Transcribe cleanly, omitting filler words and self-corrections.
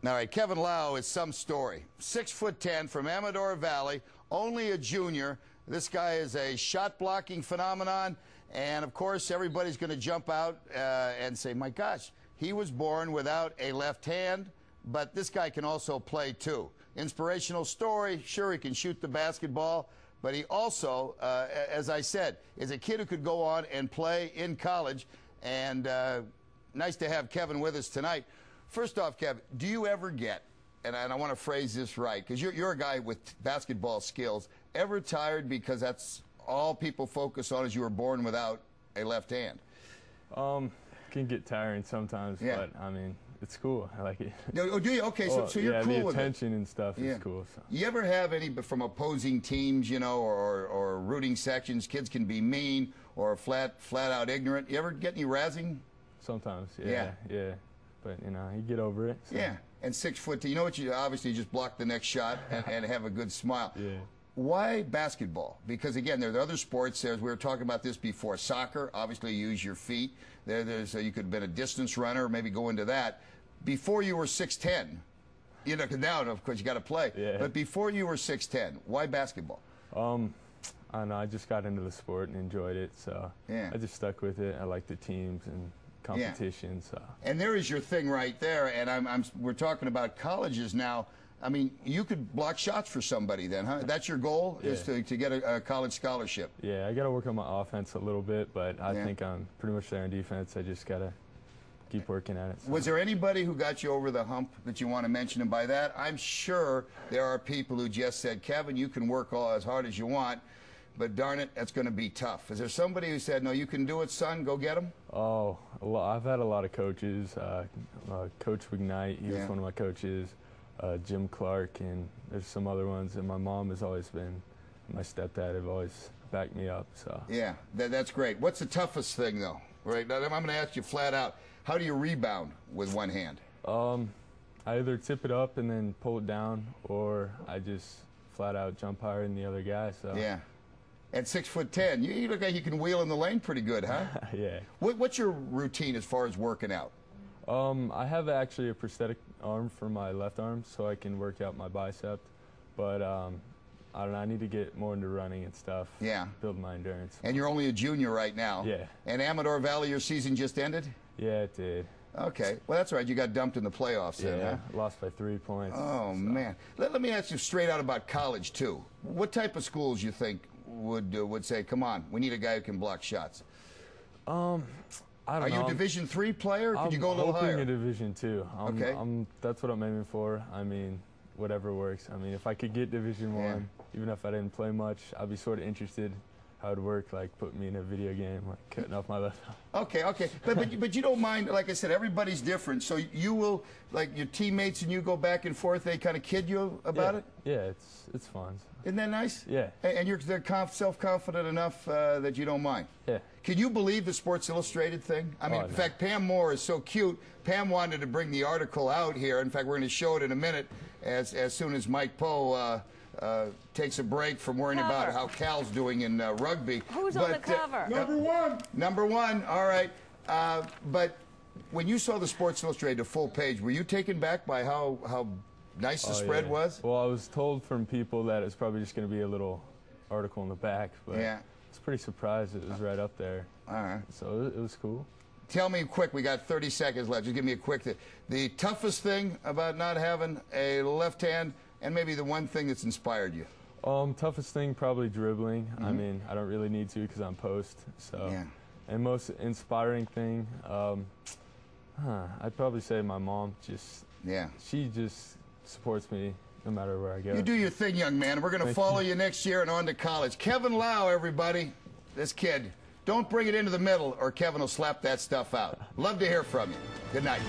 All right, Kevin Laue is some story. 6'10" from Amador Valley, only a junior. This guy is a shot-blocking phenomenon, and of course everybody's going to jump out and say, my gosh, he was born without a left hand, but this guy can also play too. Inspirational story. Sure, he can shoot the basketball, but he also, as I said, is a kid who could go on and play in college, and nice to have Kevin with us tonight. First off, Kev, do you ever get, and I want to phrase this right, because you're a guy with basketball skills, ever tired because that's all people focus on is you were born without a left hand? Can get tiring sometimes, yeah. But I mean, it's cool. I like it. Oh, do you? Okay, so you're cool with it. Yeah, the attention and stuff is cool. So. You ever have any from opposing teams, you know, or rooting sections? Kids can be mean or flat out ignorant. You ever get any razzing? Sometimes, yeah. But, you know, you get over it. So. Yeah, and 6'2", you know what, you obviously just block the next shot and have a good smile. Yeah. Why basketball? Because, again, there are other sports. We were talking about this before. Soccer, obviously you use your feet. You could have been a distance runner, maybe go into that. Before you were 6'10", you know, 'cause now, of course, you got to play. Yeah. But before you were 6'10", why basketball? I don't know. I just got into the sport and enjoyed it, so yeah. I just stuck with it. I like the teams and competition. Yeah. So. And there is your thing right there. And we're talking about colleges now. I mean, you could block shots for somebody then, huh? That's your goal, yeah. is to get a college scholarship. Yeah, I got to work on my offense a little bit, but I think I'm pretty much there in defense. I just got to keep working at it. So. Was there anybody who got you over the hump that you want to mention? And by that, I'm sure there are people who just said, Kevin, you can work as hard as you want, but darn it, that's going to be tough. Is there somebody who said, no, you can do it, son, go get him? Oh, I've had a lot of coaches. Coach McKnight, he was one of my coaches. Jim Clark, and there's some other ones. And my mom has always been, my stepdad have always backed me up. So. Yeah, that's great. What's the toughest thing, though? Right, I'm going to ask you flat out, how do you rebound with one hand? I either tip it up and then pull it down, or I just flat out jump higher than the other guy. So. Yeah. At 6'10", you look like you can wheel in the lane pretty good, huh? Yeah. What's your routine as far as working out? I have actually a prosthetic arm for my left arm, so I can work out my bicep. But I don't know, I need to get more into running and stuff. Yeah. Build my endurance. And you're only a junior right now. Yeah. And Amador Valley, your season just ended? Yeah, it did. Okay. Well, that's right. You got dumped in the playoffs then, huh? Lost by 3 points. Oh, so. Man. Let me ask you straight out about college, too. What type of schools you think would say, come on, we need a guy who can block shots? I don't know. Are you a Division III player? Could you go a little higher? I'm hoping a Division II. Okay. That's what I'm aiming for. I mean, whatever works. I mean, if I could get Division I, even if I didn't play much, I'd be sort of interested how it would work, like put me in a video game, like cutting off my left arm. Okay. But you don't mind, like I said, everybody's different. So you will, like your teammates and you go back and forth, they kind of kid you about it? Yeah, it's fun. Isn't that nice? Yeah. And they're self-confident enough that you don't mind? Yeah. Can you believe the Sports Illustrated thing? I mean, in fact, Pam Moore is so cute. Pam wanted to bring the article out here. In fact, we're going to show it in a minute as soon as Mike Poe takes a break from worrying about how Cal's doing in rugby. Who's on the cover? Number one. Number one. All right. But when you saw the Sports Illustrated full page, were you taken back by how nice the spread was? Well, I was told from people that it's probably just going to be a little article in the back, but I was pretty surprised it was right up there. All right. So it was cool. Tell me quick, we got 30 seconds left. Just give me a quick the toughest thing about not having a left hand, and maybe the one thing that's inspired you. Toughest thing, probably dribbling. I mean, I don't really need to because I'm post. So. Yeah. And most inspiring thing, I'd probably say my mom. She just supports me no matter where I go. You do your thing, young man. We're going to follow you next year and on to college. Kevin Laue, everybody. This kid. Don't bring it into the middle or Kevin will slap that stuff out. Love to hear from you. Good night.